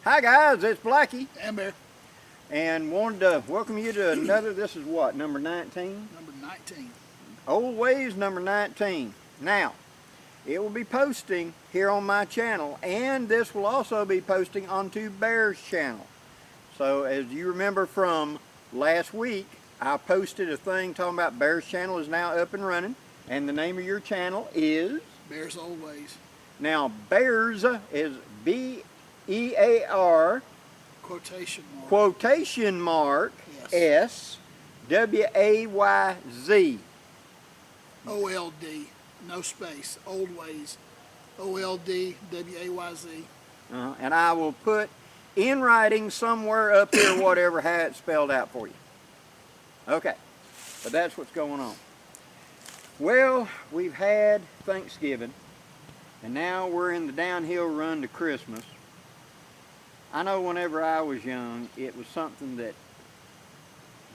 Hi guys, it's Blackie, And Bear, and wanted to welcome you to another, this is what, number 19? number 19. Old Ways number 19. Now, it will be posting here on my channel, and this will also be posting onto Bear's channel. So as you remember from last week, I posted a thing talking about Bear's channel is now up and running, and the name of your channel is? Bear's Old Ways. Now, Bear's is B-E-A-R Quotation mark. quotation mark Yes. S-W-A-Y-Z. O-L-D. No space. Old Ways. O-L-D W-A-Y-Z. And I will put in writing somewhere up here whatever how it's spelled out for you. Okay, but that's what's going on. Well, we've had Thanksgiving, and now we're in the downhill run to Christmas. I know whenever I was young, it was something that,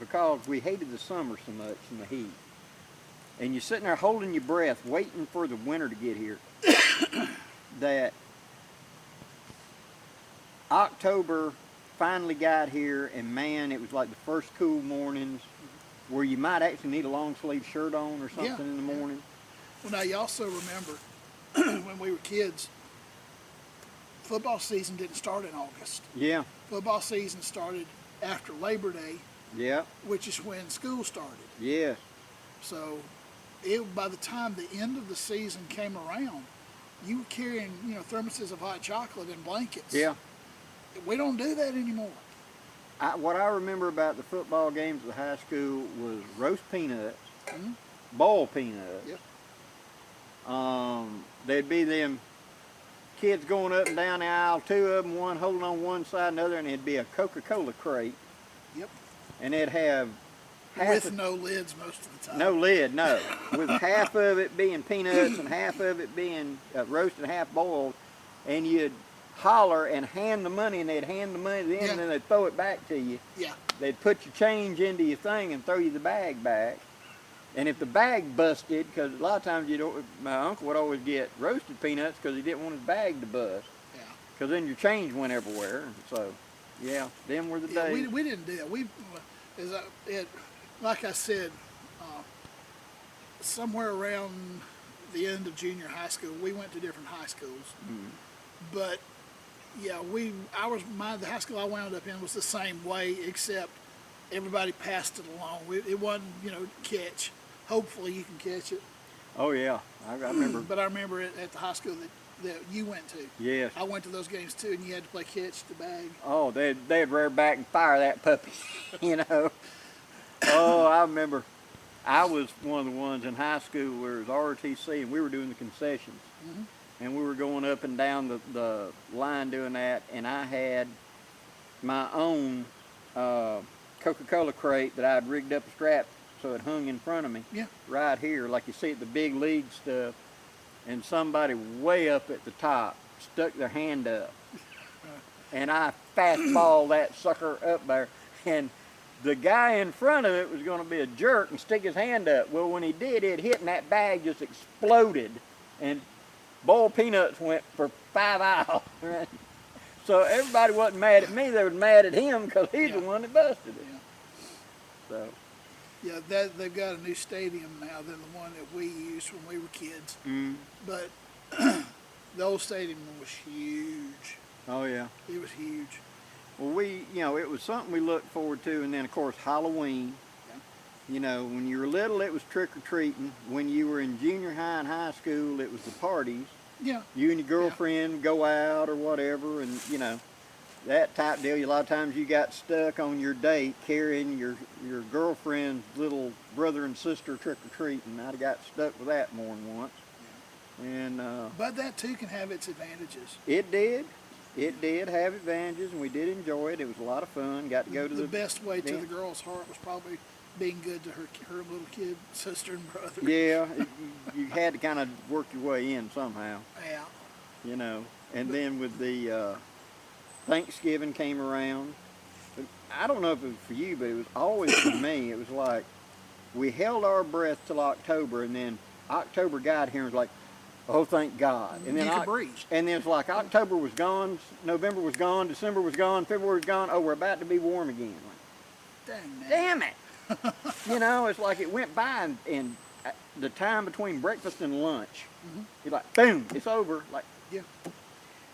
because we hated the summer so much and the heat, and you're sitting there holding your breath, waiting for the winter to get here, that October finally got here, and man, it was like the first cool mornings where you might actually need a long sleeve shirt on or something in the morning. Well, now you also remember when we were kids, football season didn't start in August. Yeah. Football season started after Labor Day, Yeah. which is when school started. Yes. So by the time the end of the season came around, you were carrying, thermoses of hot chocolate and blankets. Yeah. We don't do that anymore. What I remember about the football games at the high school was roast peanuts, Mhm. boiled peanuts. Yep. There'd be them kids going up and down the aisle, two of them, one holding on one side and the other, and it'd be a Coca-Cola crate. Yep. And it'd have With no lids most of the time. no lid, no. With half of it being peanuts and half of it being roasted, half boiled, and you'd holler and hand the money, and they'd hand the money to them, and then they'd throw it back to you. Yeah. They'd put your change into your thing and throw you the bag back. And if the bag busted, because a lot of times my uncle would always get roasted peanuts because he didn't want his bag to bust. Yeah. Because then your change went everywhere. So, yeah, them were the days. We didn't do that. Like I said, somewhere around the end of junior high school, we went to different high schools. Mm. But yeah, the high school I wound up in was the same way, except everybody passed it along. It wasn't, catch. Hopefully you can catch it. Oh, yeah. I remember. But I remember it at the high school that you went to. Yes. I went to those games too, and you had to play catch the bag. Oh, they'd rear back and fire that puppy, Oh, I remember. I was one of the ones in high school where it was ROTC, and we were doing the concessions. Mm-hmm. And we were going up and down the line doing that, and I had my own Coca-Cola crate that I'd rigged up a strap so it hung in front of me. Yeah. Right here, like you see at the big league stuff, and somebody way up at the top stuck their hand up, and I fastballed that sucker up there, and the guy in front of it was going to be a jerk and stick his hand up. Well, when he did, it hit and that bag just exploded, and boiled peanuts went for 5 aisles. So everybody wasn't mad at me, they were mad at him because he's the one that busted it. Yeah. So. Yeah, they've got a new stadium now than the one that we used when we were kids. Mm. But the old stadium was huge. Oh, yeah. It was huge. Well, it was something we looked forward to, and then, of course, Halloween. Yeah. When you were little, it was trick-or-treating. When you were in junior high and high school, it was the parties. Yeah. You and your girlfriend go out or whatever, and, that type deal. A lot of times you got stuck on your date carrying your girlfriend's little brother and sister trick-or-treating. I'd have got stuck with that more than once. Yeah. And But that, too, can have its advantages. it did. It did have advantages, and we did enjoy it. It was a lot of fun. Got to go to The best way to the girl's heart was probably being good to her little kid, sister and brother. Yeah, you had to kind of work your way in somehow, Yeah. And then with the Thanksgiving came around. But I don't know if it was for you, but it was always for me. It was like we held our breath till October, and then October got here and was like, Oh, thank God. And then You could breathe. And then it's like October was gone, November was gone, December was gone, February was gone. Oh, we're about to be warm again. Dang, man. Damn it! You know, it's like it went by and the time between breakfast and lunch, you're like, boom, it's over. Like, Yeah.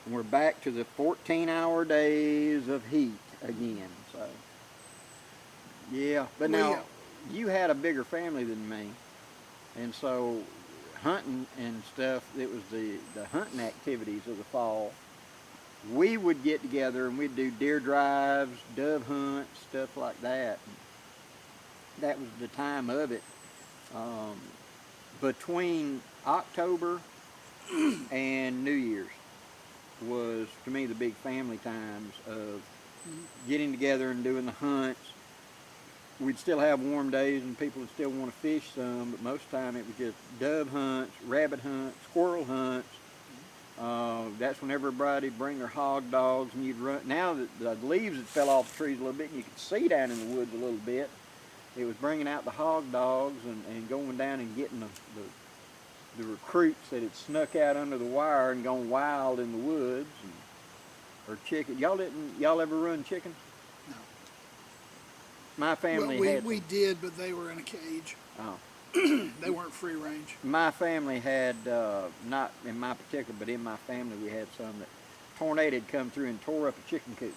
and we're back to the 14-hour days of heat again. So, yeah. But now, you had a bigger family than me, and so hunting and stuff, it was the hunting activities of the fall. We would get together and we'd do deer drives, dove hunts, stuff like that. That was the time of it. Between October and New Year's was, to me, the big family times of getting together and doing the hunts. We'd still have warm days and people would still want to fish some, but most of the time it was just dove hunts, rabbit hunts, squirrel hunts. That's when everybody'd bring their hog dogs and you'd run. Now that the leaves had fell off the trees a little bit and you could see down in the woods a little bit, it was bringing out the hog dogs and going down and getting the recruits that had snuck out under the wire and gone wild in the woods, or chicken. Y'all ever run chicken? No. My family Well, had. we did, but they were in a cage. Oh. They weren't free range. My family had, not in my particular, but in my family we had some that tornado had come through and tore up a chicken coop.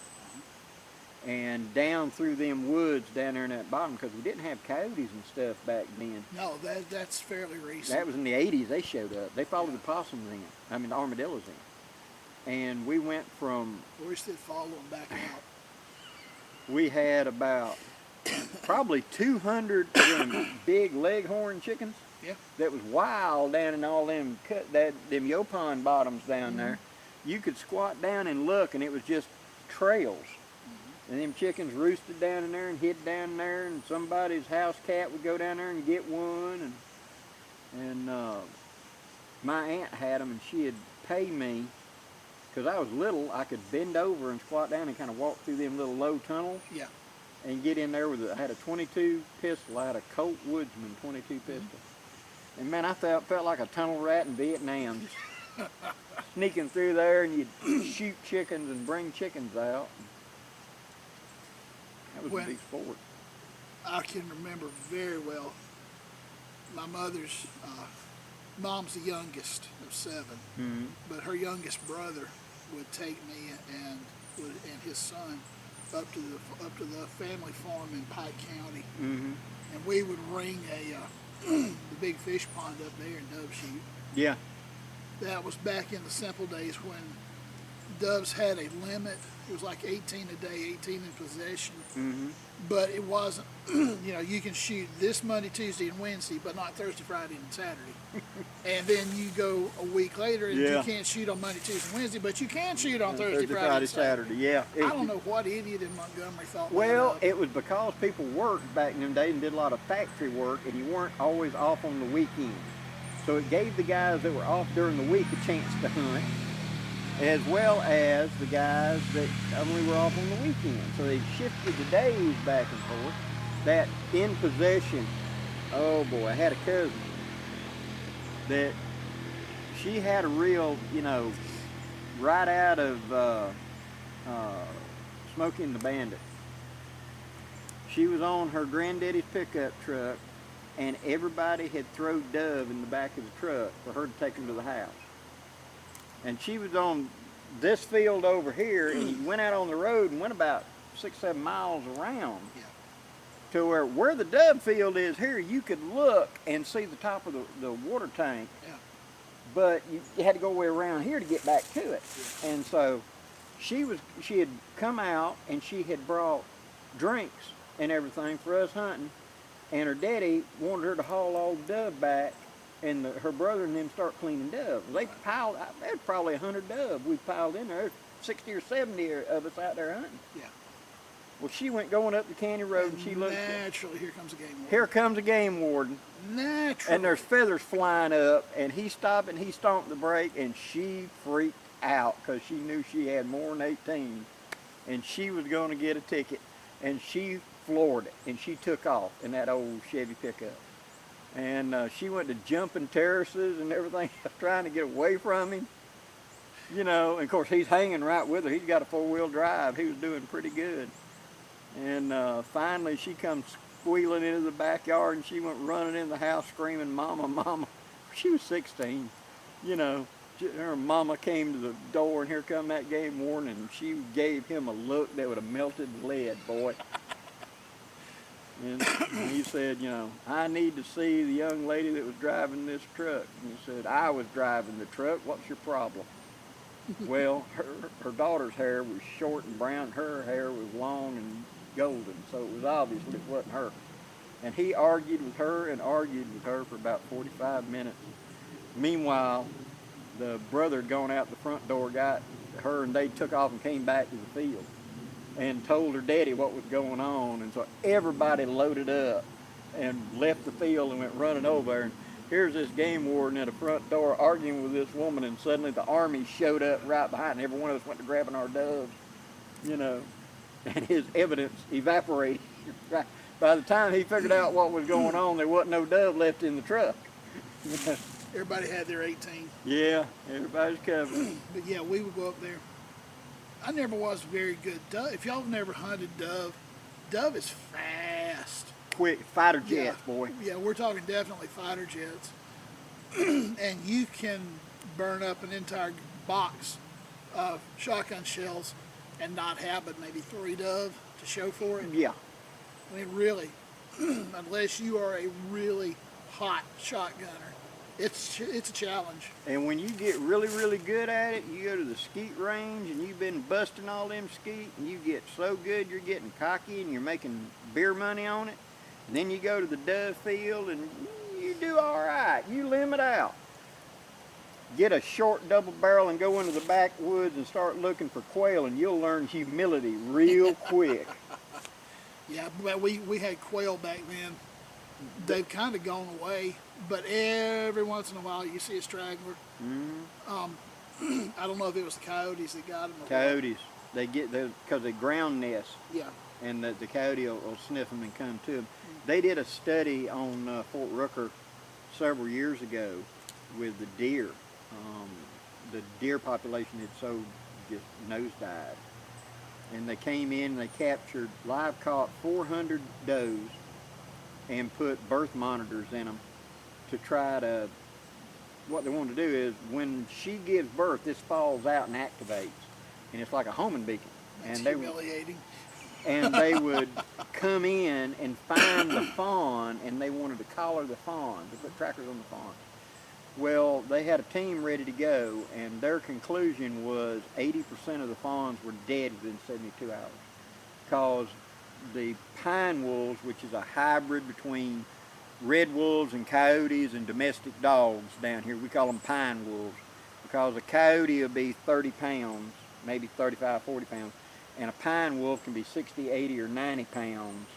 And down through them woods down there in that bottom, because we didn't have coyotes and stuff back then. No, that's fairly recent. That was in the 80s they showed up. They followed the possums in. I mean the armadillos in. And we went from, We still follow them back out. we had about probably 200 of them big leghorn chickens. Yeah. That was wild down in all them them Yopon bottoms down there. You could squat down and look, and it was just trails. And them chickens roosted down in there and hid down there, and somebody's house cat would go down there and get one. And my aunt had them, and she'd pay me, because I was little, I could bend over and squat down and kind of walk through them little low tunnels. Yeah. And get in there with I had a 22 pistol. I had a Colt Woodsman 22 pistol. And man, I felt like a tunnel rat in Vietnam, just sneaking through there, and you'd shoot chickens and bring chickens out. That was a big sport. I can remember very well. My mother's mom's the youngest of 7, but her youngest brother would take me and his son up to the family farm in Pike County, and we would ring the big fish pond up there and dove shoot. Yeah. That was back in the simple days when doves had a limit. It was like 18 a day, 18 in possession. But it wasn't, you can shoot this Monday, Tuesday, and Wednesday, but not Thursday, Friday, and Saturday. And then you go a week later and you can't shoot on Monday, Tuesday, and Wednesday, but you can shoot on Thursday, Friday, and Saturday. Yeah. I don't know what idiot in Montgomery thought Well, that up. it was because people worked back in them days and did a lot of factory work, and you weren't always off on the weekend. So it gave the guys that were off during the week a chance to hunt, as well as the guys that only were off on the weekend. So they shifted the days back and forth. That in possession, oh boy, I had a cousin that she had a real, right out of Smokey and the Bandit. She was on her granddaddy's pickup truck, and everybody had thrown dove in the back of the truck for her to take them to the house. And she was on this field over here, and you went out on the road and went about 6-7 miles around to where the dove field is here. You could look and see the top of the water tank, but you had to go way around here to get back to it. And so she had come out, and she had brought drinks and everything for us hunting, and her daddy wanted her to haul all the dove back, and her brother and them start cleaning doves. They piled, there's probably 100 doves we piled in there. 60 or 70 of us out there hunting. Yeah. Well, she went going up the county road, and she looked. Naturally, here comes a game warden. Here comes a game warden. Naturally. And there's feathers flying up, and he stopped and he stomped the brake, and she freaked out because she knew she had more than 18, and she was going to get a ticket, and she floored it, and she took off in that old Chevy pickup. And she went to jumping terraces and everything, trying to get away from him. You know, and of course he's hanging right with her. He's got a 4-wheel drive. He was doing pretty good. And finally she comes squealing into the backyard, and she went running in the house screaming, "Mama, Mama." She was 16, you know. Her mama came to the door, and here come that game warden, and she gave him a look that would have melted lead, boy. And he said, you know, "I need to see the young lady that was driving this truck." And he said, "I was driving the truck. What's your problem?" Well, her daughter's hair was short and brown. Her hair was long and golden, so it was obvious it wasn't her. And he argued with her and argued with her for about 45 minutes. Meanwhile, the brother had gone out the front door, got her, and they took off and came back to the field and told her daddy what was going on. And so everybody loaded up and left the field and went running over there. And here's this game warden at the front door arguing with this woman, and suddenly the army showed up right behind, and every one of us went to grabbing our doves, you know, and his evidence evaporated. By the time he figured out what was going on, there wasn't no dove left in the truck. Everybody had their 18. Yeah, everybody's covered. But yeah, we would go up there. I never was very good dove. If y'all have never hunted dove, dove is fast. Quick, fighter jets, Yeah. boy. Yeah, we're talking definitely fighter jets. And you can burn up an entire box of shotgun shells and not have but maybe 3 dove to show for it. Yeah. I mean, really, unless you are a really hot shotgunner, it's a challenge. And when you get really, really good at it, you go to the skeet range and you've been busting all them skeet, and you get so good you're getting cocky and you're making beer money on it. And then you go to the dove field and you do all right. You limit out. Get a short double barrel and go into the backwoods and start looking for quail, and you'll learn humility real quick. Yeah, but we had quail back then. They've kind of gone away, but every once in a while you see a straggler. I don't know if it was the coyotes that got them. Or what. Coyotes, they get because they ground nest, Yeah. and the coyote will sniff them and come to them. They did a study on Fort Rooker several years ago with the deer. The deer population had so just nosedived. And they came in and they captured, live caught 400 does and put birth monitors in them to try to, what they wanted to do is when she gives birth, this falls out and activates. And it's like a homing beacon. That's And they humiliating. and they would come in and find the fawn, and they wanted to collar the fawn, to put trackers on the fawn. Well, they had a team ready to go, and their conclusion was 80% of the fawns were dead within 72 hours. Because the pine wolves, which is a hybrid between red wolves and coyotes and domestic dogs down here, we call them pine wolves, because a coyote will be 30 pounds, maybe 35, 40 pounds, and a pine wolf can be 60, 80, or 90 pounds.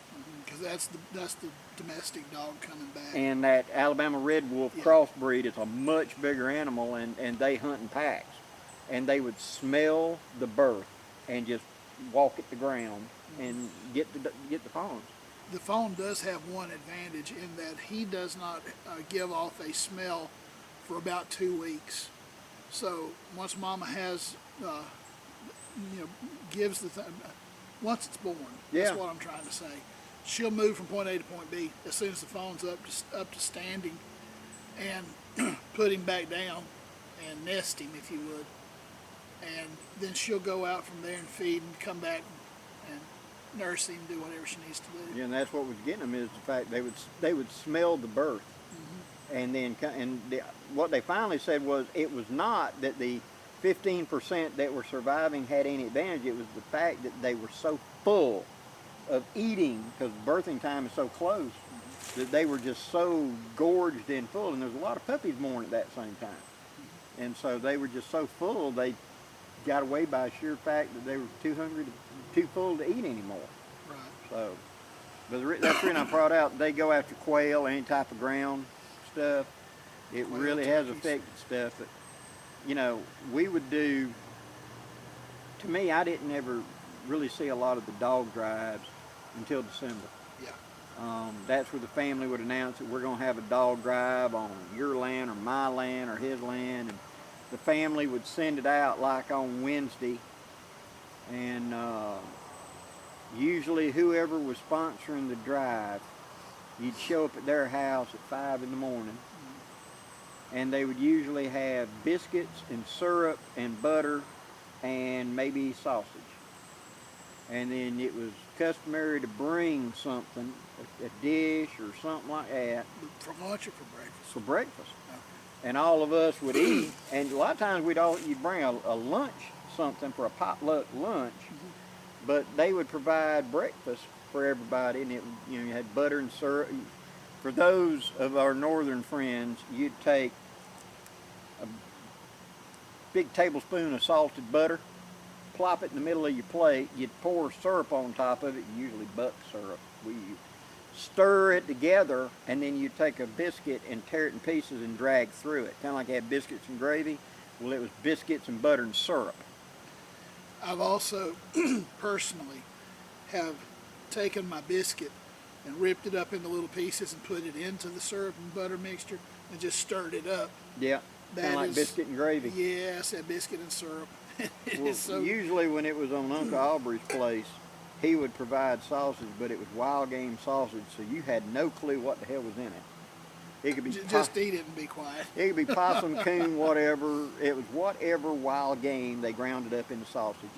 Because that's the domestic dog coming back. And that Alabama red wolf Yeah. crossbreed is a much bigger animal, and they hunt in packs. And they would smell the birth and just walk at the ground and get the fawns. The fawn does have one advantage in that he does not give off a smell for about 2 weeks. So once mama has, gives once it's born, Yeah. that's what I'm trying to say. She'll move from point A to point B as soon as the fawn's up to standing, and put him back down and nest him, if you would. And then she'll go out from there and feed and come back and nurse him, do whatever she needs to do. Yeah, and that's what was getting them, is the fact they would smell the birth. And then what they finally said was it was not that the 15% that were surviving had any advantage. It was the fact that they were so full of eating, because birthing time is so close, that they were just so gorged and full. And there's a lot of puppies born at that same time. And so they were just so full, they got away by a sheer fact that they were too hungry, too full to eat anymore. Right. So, but that's the reason I brought out, they go after quail, any type of ground stuff. It Quail, really has turkeys. affected stuff. But, we would do, to me, I didn't ever really see a lot of the dog drives until December. Yeah. That's where the family would announce that we're going to have a dog drive on your land or my land or his land, and the family would send it out like on Wednesday, and usually whoever was sponsoring the drive, you'd show up at their house at 5 in the morning, and they would usually have biscuits and syrup and butter and maybe sausage. And then it was customary to bring something, a dish or something like that. For lunch or for breakfast? For breakfast. Okay. And all of us would eat, and a lot of times you'd bring a lunch, something for a potluck lunch, but they would provide breakfast for everybody, and you had butter and syrup. For those of our northern friends, you'd take a big tablespoon of salted butter, plop it in the middle of your plate, you'd pour syrup on top of it, usually buck syrup. We stir it together, and then you'd take a biscuit and tear it in pieces and drag through it. Kind of like you had biscuits and gravy. Well, it was biscuits and butter and syrup. I've also personally have taken my biscuit and ripped it up into little pieces and put it into the syrup and butter mixture and just stirred it up. Yeah, kind of like biscuit and gravy. Yes, that biscuit and syrup. Well, usually when it was on Uncle Aubrey's place, he would provide sausage, but it was wild game sausage, so you had no clue what the hell was in it. It could be just eat it and be quiet. It could be possum, coon, whatever. It was whatever wild game they ground it up into sausage.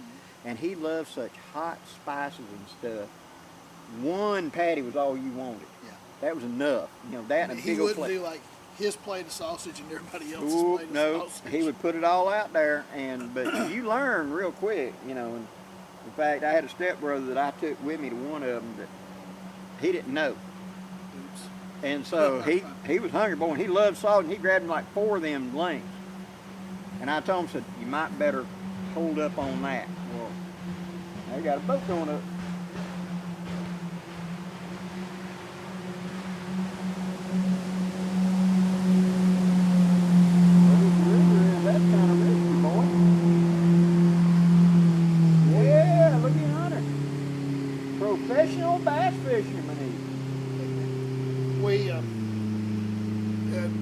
And he loved such hot spices and stuff. One patty was all you wanted. Yeah. That was enough. That and a big old plate. He wouldn't do like his plate of sausage and everybody else's Ooh, plate of no, sausage. he would put it all out there, but you learn real quick, And in fact, I had a stepbrother that I took with me to one of them that he didn't know. Oops. And so he was hungry, boy, and he loved sausage, and he grabbed him like 4 of them links. And I told him, said, you might better hold up on that. Well, now you got a boat going up. That's kind of risky, boy. Yeah, look at Hunter. Professional bass fisherman.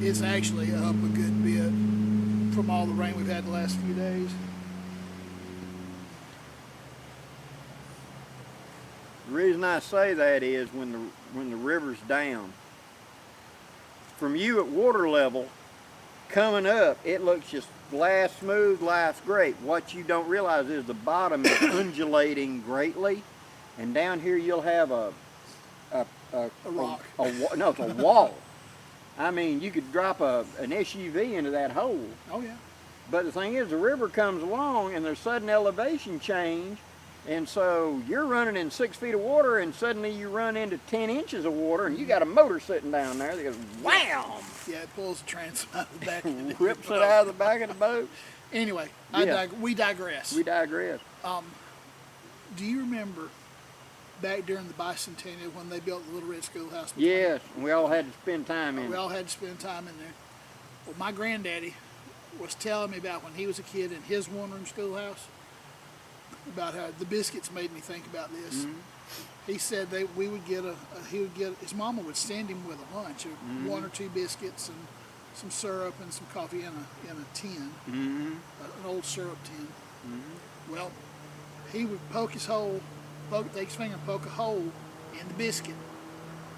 It's actually up a good bit from all the rain we've had the last few days. The reason I say that is when the river's down, from you at water level, coming up, it looks just glass smooth, life's great. What you don't realize is the bottom is undulating greatly, and down here you'll have a rock. No, it's a wall. I mean, you could drop an SUV into that hole. Oh yeah. But the thing is, the river comes along and there's sudden elevation change, and so you're running in 6 feet of water, and suddenly you run into 10 inches of water, and you got a motor sitting down there that goes wham! Yeah, it pulls the transom out of the back of the Rips it out of the back of the boat. Anyway, Yeah. we digress. We digress. Do you remember back during the bicentennial when they built the Little Red Schoolhouse? Yes, and we all had to spend time in We it. all had to spend time in there. Well, my granddaddy was telling me about when he was a kid in his one-room schoolhouse, about how the biscuits made me think about this. Mm-hmm. He said his mama would send him with a lunch of 1 or 2 biscuits and some syrup and some coffee in a tin, an old syrup tin. Well, he would take his finger and poke a hole in the biscuit,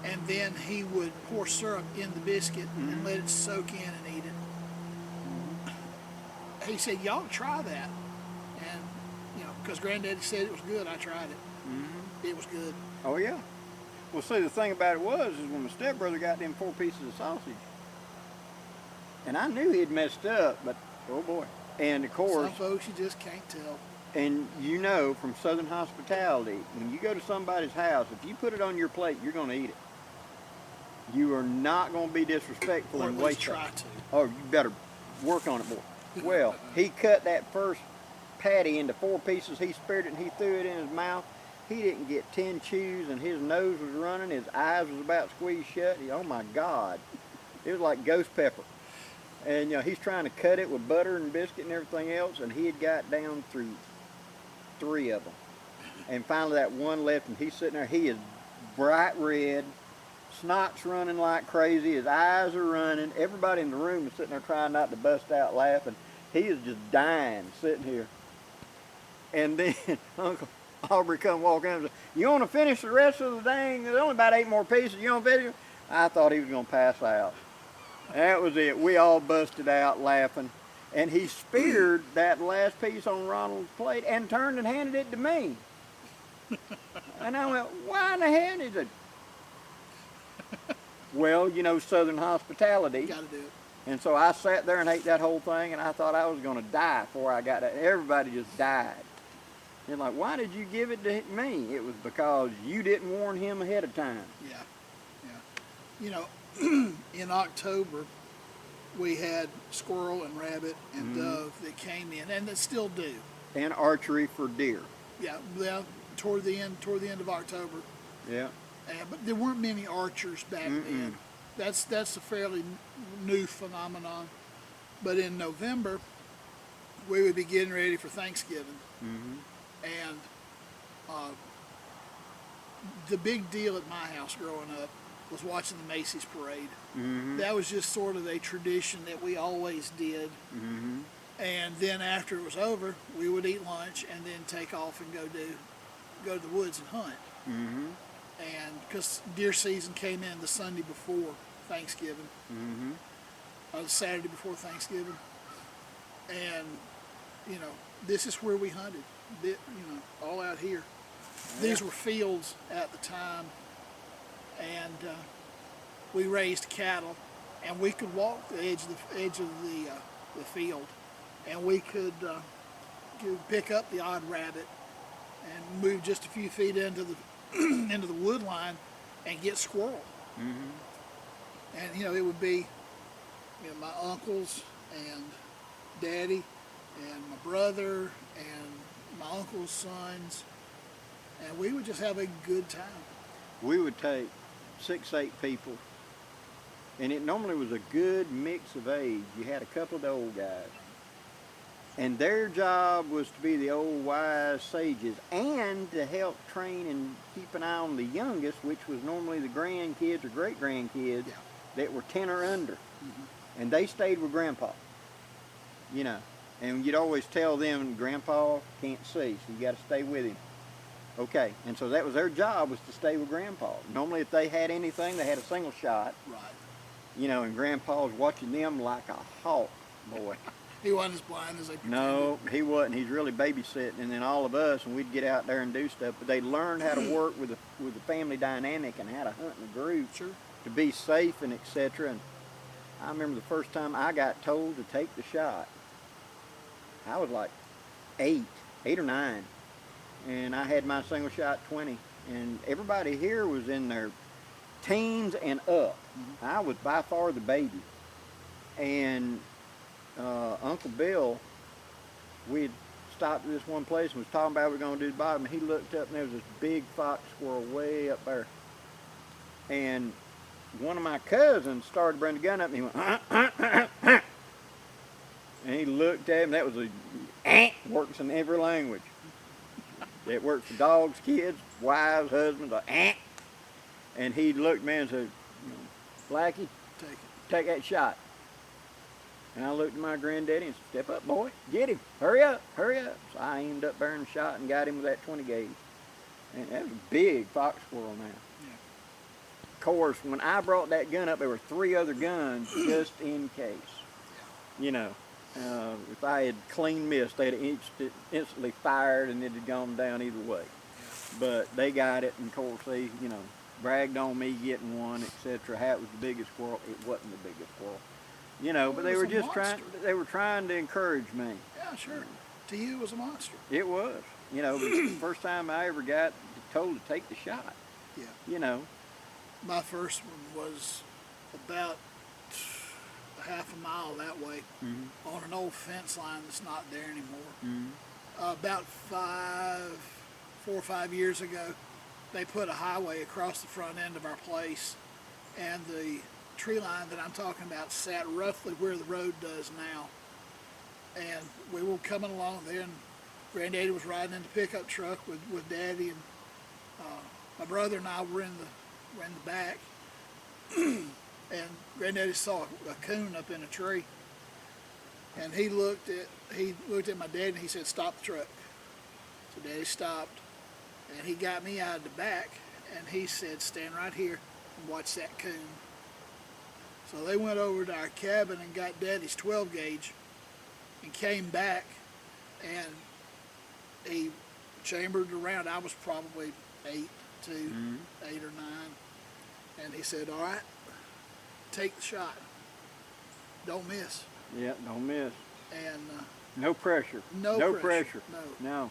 and then he would pour syrup in the biscuit and let it soak in and eat it. He said, y'all try that. And, because Granddaddy said it was good, I tried it. It was good. Oh yeah. Well, see, the thing about it is when my stepbrother got them 4 pieces of sausage, and I knew he'd messed up, but oh boy. And of course, Some folks you just can't tell. and from Southern hospitality, when you go to somebody's house, if you put it on your plate, you're going to eat it. You are not going to be disrespectful Or and at least waste try it. to. Oh, you better work on it more. Well, he cut that first patty into 4 pieces. He spared it and he threw it in his mouth. He didn't get 10 chews, and his nose was running. His eyes was about squeezed shut. Oh my God, it was like ghost pepper. And he's trying to cut it with butter and biscuit and everything else, and he had got down through 3 of them. And finally that one left, and he's sitting there. He is bright red, Snot's running like crazy. His eyes are running. Everybody in the room is sitting there trying not to bust out laughing. He is just dying sitting here. And then Uncle Aubrey come walking in and said, "You want to finish the rest of the dang? There's only about 8 more pieces. You want to finish?" I thought he was going to pass out. That was it. We all busted out laughing. And he speared that last piece on Ronald's plate and turned and handed it to me. And I went, "Why in the hell?" He said, "Well, you know, Southern hospitality." You got to do it. And so I sat there and ate that whole thing, and I thought I was going to die before I got that. Everybody just died. They're like, "Why did you give it to me?" It was because you didn't warn him ahead of time. Yeah, yeah. You know, in October, we had squirrel and rabbit and dove that came in, and that still do. And archery for deer. Yeah, well, toward the end of October. Yeah. But there weren't many archers back then. That's a fairly new phenomenon. But in November, we would be getting ready for Thanksgiving, and the big deal at my house growing up was watching the Macy's parade. That was just sort of a tradition that we always did. And then after it was over, we would eat lunch and then take off and go to the woods and hunt. And because deer season came in the Sunday before Thanksgiving, the Saturday before Thanksgiving, and you know, this is where we hunted. You know, all out here. These were fields at the time, and we raised cattle, and we could walk the edge of the field, and we could pick up the odd rabbit and move just a few feet into the into the wood line and get squirrel. And you know, it would be, you know, my uncles and daddy and my brother and my uncle's sons, and we would just have a good time. We would take 6, 8 people, and it normally was a good mix of age. You had a couple of the old guys, and their job was to be the old wise sages and to help train and keep an eye on the youngest, which was normally the grandkids or great-grandkids that were 10 or under. And they stayed with Grandpa, you know. And you'd always tell them, "Grandpa can't see, so you got to stay with him." Okay, and so that was their job, was to stay with Grandpa. Normally if they had anything, they had a single shot. Right. You know, and Grandpa was watching them like a hawk, boy. He wasn't as blind as they pretended. No, he wasn't. He's really babysitting, and then all of us, and we'd get out there and do stuff. But they learned how to work with the family dynamic and how to hunt in a group to be safe and etc. And I remember the first time I got told to take the shot. I was like 8 or 9, and I had my single shot 20, and everybody here was in their teens and up. I was by far the baby, and Uncle Bill, we had stopped at this one place and was talking about what we were going to do to Bob, and he looked up and there was this big fox squirrel way up there. And one of my cousins started to bring the gun up and he went, and he looked at him. That was works in every language. It works for dogs, kids, wives, husbands, and he looked at me and said, "Blackie, take that shot." And I looked at my granddaddy and said, "Step up, boy, get him, hurry up, hurry up." So I ended up bearing the shot and got him with that 20 gauge. And that was a big fox squirrel now. Of course, when I brought that gun up, there were 3 other guns just in case. You know, if I had clean missed, they'd have instantly fired and it had gone down either way. But they got it, and of course they, you know, bragged on me getting one, etc. How it was the biggest squirrel. It wasn't the biggest squirrel. You know, but they were just trying to encourage me. Yeah, sure. To you, it was a monster. It was. You know, it was the first time I ever got told to take the shot. Yeah. You know. My first one was about half a mile that way on an old fence line that's not there anymore. About 4 or 5 years ago, they put a highway across the front end of our place, and the tree line that I'm talking about sat roughly where the road does now. And we were coming along there, and Granddaddy was riding in the pickup truck with Daddy, and my brother and I were in the back, and Granddaddy saw a coon up in a tree, and he looked at my dad and he said, "Stop the truck." So Daddy stopped, and he got me out of the back, and he said, "Stand right here and watch that coon." So they went over to our cabin and got Daddy's 12 gauge and came back, and he chambered around. I was probably 8 or 9. And he said, "All right, take the shot. Don't miss." Yeah, don't miss. And No pressure. no pressure. No.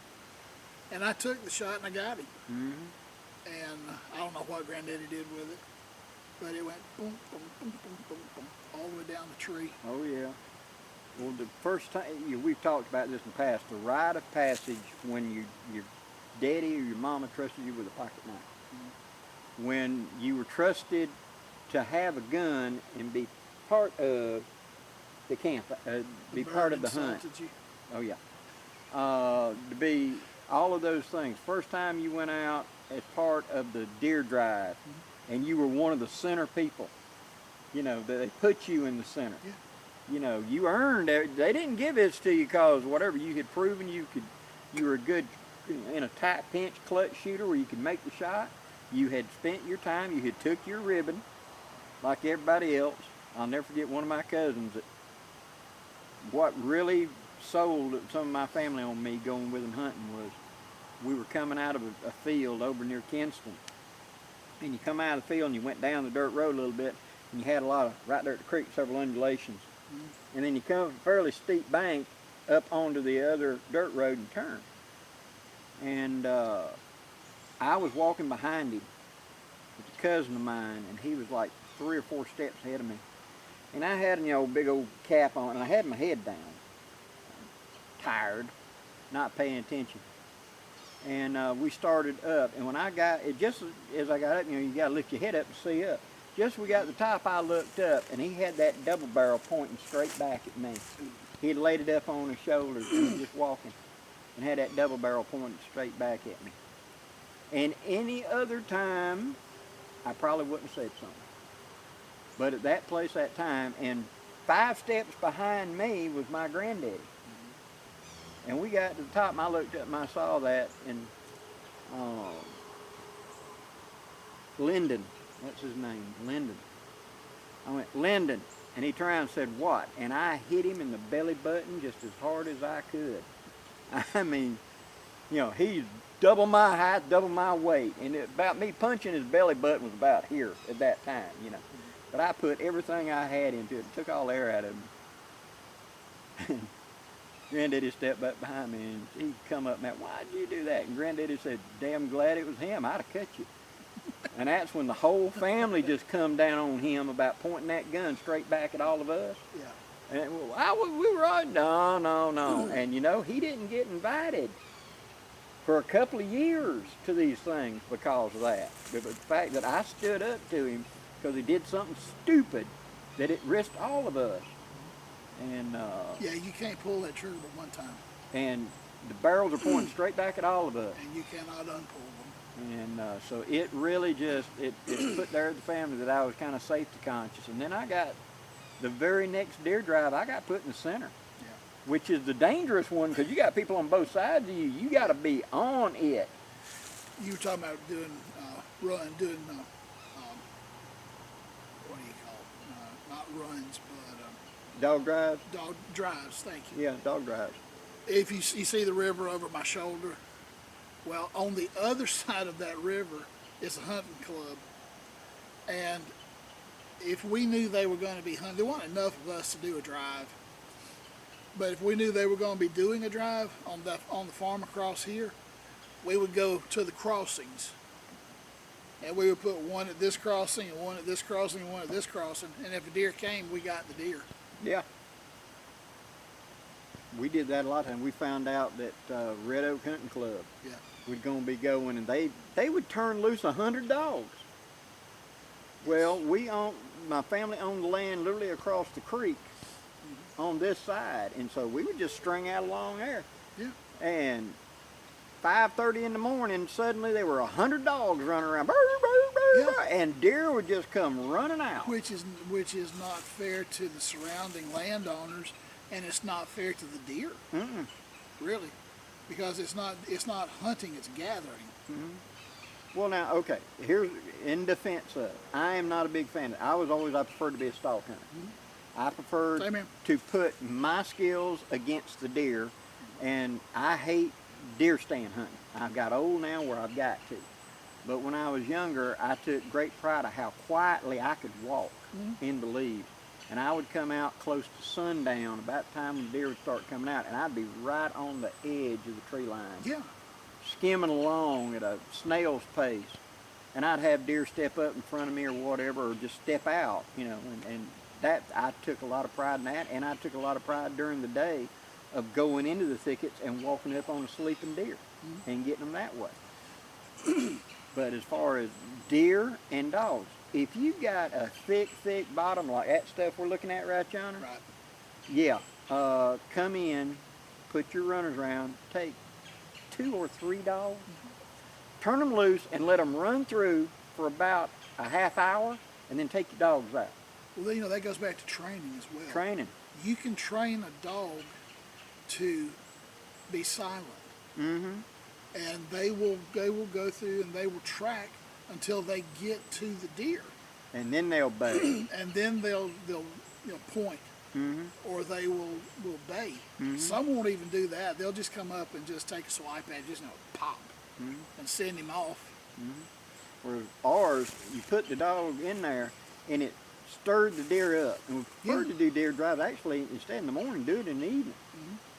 And I took the shot and I got him. Mm-hmm. And I don't know what Granddaddy did with it, but it went boom, boom, boom, boom, boom, boom, all the way down the tree. Oh, yeah. Well, the first time, we've talked about this in the past, the rite of passage when your daddy or your mama trusted you with a pocket knife. Mm-hmm. When you were trusted to have a gun and be part of the camp, be part of the hunt. You. Oh, yeah. To be all of those things. First time you went out as part of the deer drive, and you were one of the center people. You know, they put you in the center. Yeah. You know, you earned it. They didn't give this to you because whatever, you had proven you were a good, in a tight pinch clutch shooter where you could make the shot. You had spent your time, you had took your ribbon like everybody else. I'll never forget one of my cousins that what really sold some of my family on me going with them hunting was we were coming out of a field over near Kinston. And you come out of the field and you went down the dirt road a little bit, and you had a lot of, right there at the creek, several undulations. Mm-hmm. And then you come a fairly steep bank up onto the other dirt road and turn. And I was walking behind him with a cousin of mine, and he was like 3 or 4 steps ahead of me. And I had an big old cap on, and I had my head down, tired, not paying attention. And we started up, and when I got, just as I got up, you got to lift your head up to see up. Just as we got to the top, I looked up, and he had that double barrel pointing straight back at me. He had laid it up on his shoulders and was just walking, and had that double barrel pointing straight back at me. And any other time, I probably wouldn't have said something. But at that place, that time, and 5 steps behind me was my granddaddy. And we got to the top, and I looked up and I saw that, and Lyndon, that's his name, Lyndon. I went, "Lyndon," and he turned around and said, "What?" And I hit him in the belly button just as hard as I could. I mean, he's double my height, double my weight, and about me punching his belly button was about here at that time, But I put everything I had into it, took all the air out of him. Granddaddy stepped up behind me, and he'd come up and said, "Why'd you do that?" And Granddaddy said, "Damn glad it was him. I'd have cut you." And that's when the whole family just come down on him about pointing that gun straight back at all of us. Yeah. And we were all, no. And he didn't get invited for a couple of years to these things because of that. But the fact that I stood up to him because he did something stupid that it risked all of us. And yeah, you can't pull that trigger but one time. And the barrels are pointing straight back at all of us. And you cannot unpull them. And so it really just, it put there at the family that I was kind of safety conscious. And then I got, the very next deer drive, I got put in the center. Yeah. Which is the dangerous one because you got people on both sides of you. You got to be on it. You were talking about doing, what do you call it? Not runs, but Dog drives? dog drives, thank you. Yeah, dog drives. If you see the river over my shoulder, well, on the other side of that river is a hunting club. And if we knew they were going to be hunting, there wasn't enough of us to do a drive. But if we knew they were going to be doing a drive on the farm across here, we would go to the crossings. And we would put one at this crossing, and one at this crossing, and one at this crossing. And if a deer came, we got the deer. Yeah. We did that a lot of times. We found out that Red Oak Hunting Club was going to be going, and they would turn loose 100 dogs. Well, my family owned the land literally across the creek on this side, and so we would just string out along there. Yeah. And 5:30 in the morning, suddenly there were 100 dogs running around. and deer would just come running out. which is not fair to the surrounding landowners, and it's not fair to the deer. Really, because it's not hunting, it's gathering. Well, now, okay, here's in defense of it. I am not a big fan of it. I preferred to be a stalk hunter. I preferred Same here. to put my skills against the deer, and I hate deer stand hunting. I've got old now where I've got to. But when I was younger, I took great pride of how quietly I could walk in the leaves. And I would come out close to sundown, about the time when the deer would start coming out, and I'd be right on the edge of the tree line, Yeah. skimming along at a snail's pace. And I'd have deer step up in front of me or whatever, or just step out, you know, and that, I took a lot of pride in that, and I took a lot of pride during the day of going into the thickets and walking up on a sleeping deer and getting them that way. But as far as deer and dogs, if you got a thick bottom like that stuff we're looking at right yonder, Right. yeah, come in, put your runners around, take 2 or 3 dogs, turn them loose and let them run through for about a half hour, and then take your dogs out. Well, you know, that goes back to training as well. Training. You can train a dog to be silent, and they will go through and they will track until they get to the deer, And then they'll bay. and then they'll point, or they will bay. Some won't even do that. They'll just come up and just take a swipe at it, just pop, and send him off. Whereas ours, you put the dog in there, and it stirred the deer up. And we prefer to do deer drives. Actually, instead in the morning, do it in the evening.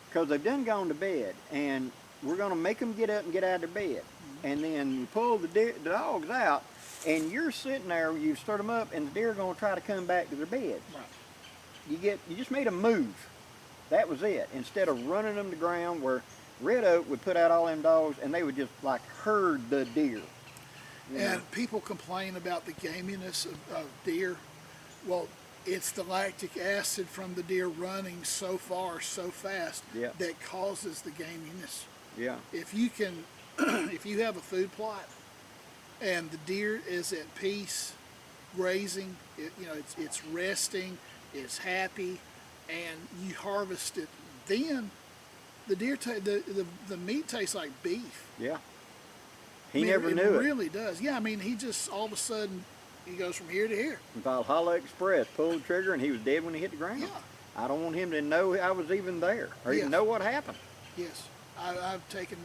Because they've done gone to bed, and we're going to make them get up and get out of their bed. And then you pull the dogs out, and you're sitting there, you stir them up, and the deer are going to try to come back to their beds. Right. You just made them move. That was it. Instead of running them to ground, where Red Oak would put out all them dogs, and they would just like herd the deer. You know? And people complain about the gaminess of deer. Well, it's the lactic acid from the deer running so far, so fast, Yeah. that causes the gaminess. Yeah. If you can, if you have a food plot and the deer is at peace, grazing, it's resting, it's happy, and you harvest it, then the deer the meat tastes like beef. Yeah. He I mean, never knew it. it. Really does. Yeah, I mean, he just all of a sudden he goes from here to here. If Valhalla Express pulled the trigger and he was dead when he hit the ground. Yeah. I don't want him to know I was even there or even know what happened. Yes, I've taken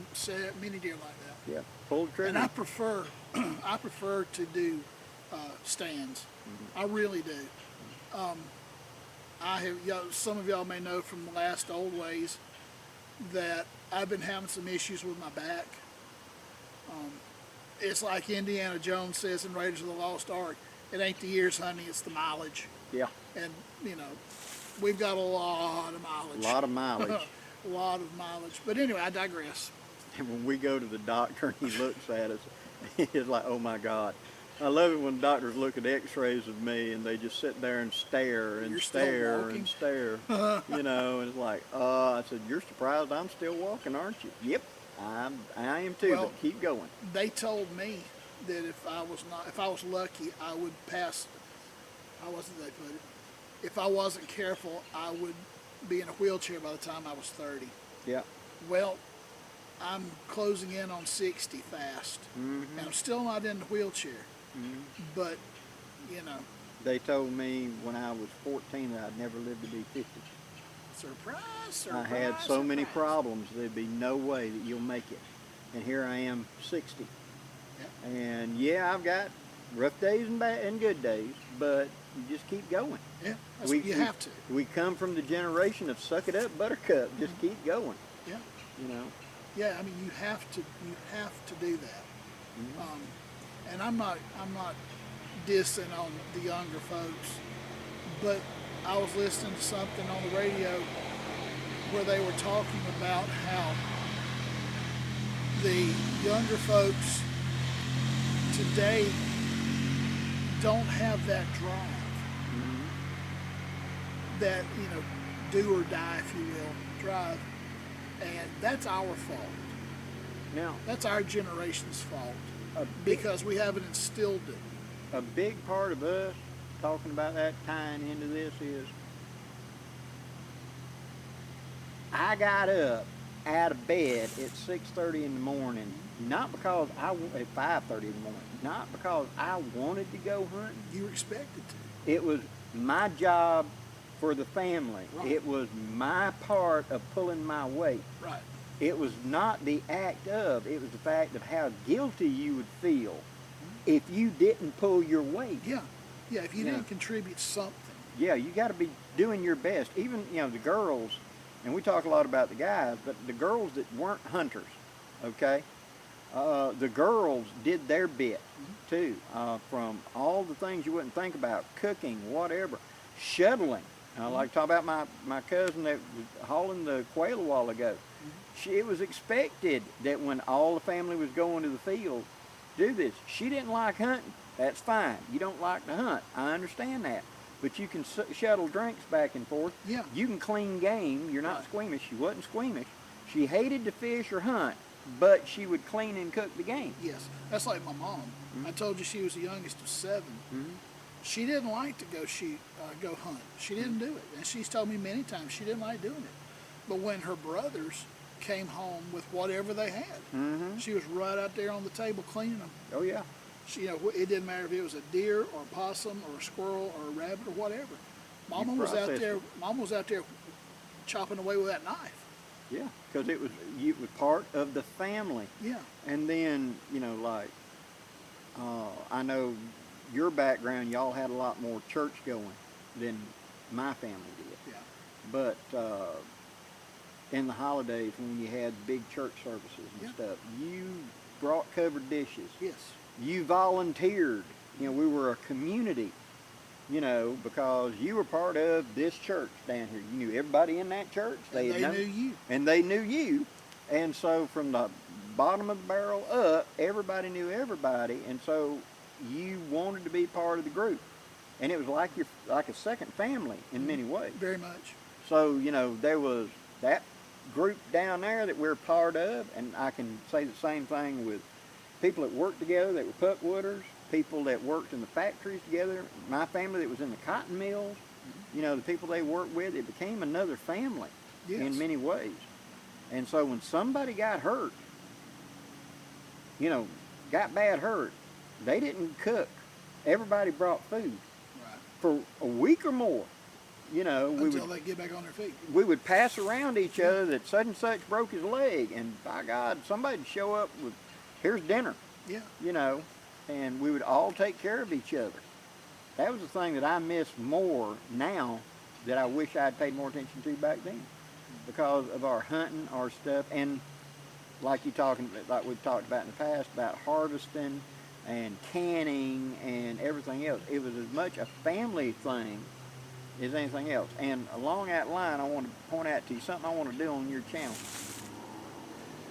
many deer like that. Yeah, pull the trigger. And I prefer to do stands. I really do. I have some of y'all may know from the last old ways that I've been having some issues with my back. It's like Indiana Jones says in Raiders of the Lost Ark, it ain't the years, honey, it's the mileage. Yeah, And, we've got a lot of mileage. a lot of mileage. A lot of mileage. But anyway, I digress. And when we go to the doctor and he looks at us, he's like, oh my God. I love it when doctors look at x-rays of me and they just sit there and stare and You're still stare walking? and stare. And it's like, I said, you're surprised I'm still walking, aren't you? Yep, I am too, Well, but keep going. They told me that if I was lucky, I would pass. How was it they put it? If I wasn't careful, I would be in a wheelchair by the time I was 30. Yeah, Well, I'm closing in on 60 fast, and I'm still not in the wheelchair. But, they told me when I was 14 that I'd never live to be 50. surprise, I had so many problems, there'd be no way that you'll make it. And here I am, 60. Yeah. And yeah, I've got rough days and good days, but you just keep going. Yeah, you have to. We come from the generation of suck it up, buttercup, just keep going, Yeah. Yeah, I mean, you have to do that. And I'm not dissing on the younger folks, but I was listening to something on the radio where they were talking about how the younger folks today don't have that drive, that do or die, if you will, drive, and that's our fault. Now, That's our generation's fault a big, because we haven't instilled it. a big part of us talking about that tying into this is I got up out of bed at 6:30 in the morning, not because at 5:30 in the morning, not because I wanted to go hunting. You were expected to. It was my job for the family. Right. It was my part of pulling my weight. Right. It was not the act of, it was the fact of how guilty you would feel if you didn't pull your weight. Yeah. Yeah, if you Yeah. didn't contribute something. Yeah, you got to be doing your best. Even, the girls, and we talk a lot about the guys, but the girls that weren't hunters, okay? The girls did their bit too, from all the things you wouldn't think about, cooking, whatever, shuttling. Like talk about my cousin that was hauling the quail a while ago. It was expected that when all the family was going to the field, do this. She didn't like hunting. That's fine. You don't like to hunt. I understand that. But you can shuttle drinks back and forth. Yeah. You can clean game. You're not Right. squeamish. She wasn't squeamish. She hated to fish or hunt, but she would clean and cook the game. Yes. That's like my mom. I told you she was the youngest of 7. She didn't like to go hunt. She didn't do it. And she's told me many times she didn't like doing it. But when her brothers came home with whatever they had, she was right out there on the table cleaning them. Oh yeah. She, it didn't matter if it was a deer or a possum or a squirrel or a rabbit or whatever. Mama was out processed there. it. Mama was out there chopping away with that knife. Yeah, because it was part of the family. Yeah. And then I know your background, y'all had a lot more church going than my family did. Yeah. But in the holidays when you had big church services and Yeah. stuff, you brought covered dishes. Yes. You volunteered. We were a community, because you were part of this church down here. You knew everybody in that church. They knew you. And they knew you. And so from the bottom of the barrel up, everybody knew everybody. And so you wanted to be part of the group. And it was like a second family in many ways. Very much. So, there was that group down there that we're part of, and I can say the same thing with people that worked together that were puckwooders, people that worked in the factories together, my family that was in the cotton mills, the people they worked with, it became another family Yes. in many ways. And so when somebody got hurt, got bad hurt, they didn't cook. Everybody brought food Right. for a week or more. Until they get back on their feet. We would pass around each other that such and such broke his leg, and by God, somebody'd show up with, here's dinner, Yeah. and we would all take care of each other. That was the thing that I miss more now that I wish I'd paid more attention to back then, because of our hunting, our stuff, and like we've talked about in the past, about harvesting and canning and everything else. It was as much a family thing as anything else. And along that line, I want to point out to you something I want to do on your channel.